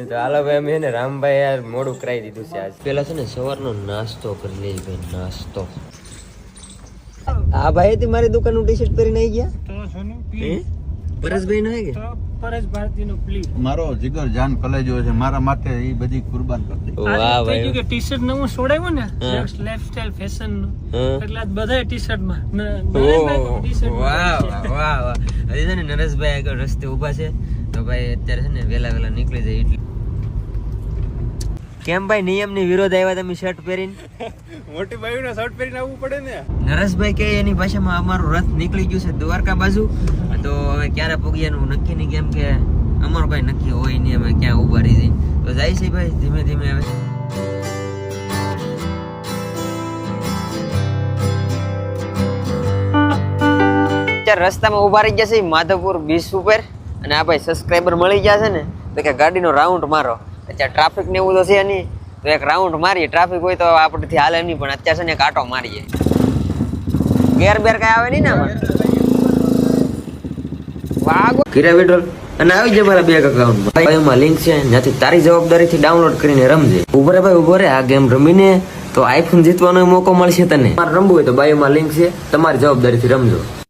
તો હાલો ભાઈ અમે ને રામભાઈ યાર મોડું કરાવી દીધું છે આજ. પેલા છે ને સવારનો નાસ્તો કરી લઈએ ભાઈ, નાસ્તો. આ ભાઈ તે મારી દુકાન નું ટી-શર્ટ પહેરીને આવી ગયા તો સોનું પરેશભાઈ નો હે કે તો પરેશ ભારતી નું પ્લીઝ મારો જીગર જાન કલેજો છે, મારા માટે એ બધી કુરબાન કરી દે. વાહ ભાઈ કે ટી-શર્ટ નવું છોડાવ્યું ને લાઈફસ્ટાઈલ ફેશન નું, એટલે આ બધા ટી-શર્ટ માં વાહ વાહ વાહ. હજી છે ને નરેશભાઈ આગળ રસ્તે ઊભા છે તો ભાઈ અત્યારે છે ને વેલા નીકળી જાય એટલે. કેમ ભાઈ નિયમ ની વિરોધ આવ્યા તમે શર્ટ પહેરીને? મોટી બાઈ ને શર્ટ પહેરીને આવવું પડે ને. નરેશભાઈ કે એની ભાષામાં અમારું રથ નીકળી ગયું છે દ્વારકા બાજુ, તો હવે ક્યારે પૂગ્યાનું નક્કી નહીં, કેમ કે અમારું કઈ નક્કી હોય નહીં, અમે ક્યાં ઉભા રહી જઈએ તો જાય છે ભાઈ ધીમે ધીમે. હવે અત્યારે રસ્તામાં ઉભા રહી ગયા છે માધવપુર બીચ ઉપર, અને આ ભાઈ સબસ્ક્રાઈબર મળી ગયા છે ને તો કે ગાડીનો રાઉન્ડ મારો. અત્યારે ટ્રાફિક ને એવું તો છે નહીં, તો એક રાઉન્ડ મારીએ. ટ્રાફિક હોય તો આપણેથી હાલે નહીં, પણ અત્યારે છે ને કાંટો મારીએ. ગેર બેર કઈ આવે નહીં ને આમાં. વાગો કિરા વિડ્રોલ અને આવી જાય મારા બેંક અકાઉન્ટમાં. ભાઈ એમાં લિંક છે, જ્યાંથી તારી જવાબદારીથી ડાઉનલોડ કરીને રમજે. ઉભો રે ભાઈ ઉભો રે, આ ગેમ રમીને તો આઈફોન જીતવાનો મોકો મળશે તને. તમારે રમવું હોય તો બાયોમાં લિંક છે, તમારી જવાબદારીથી રમજો.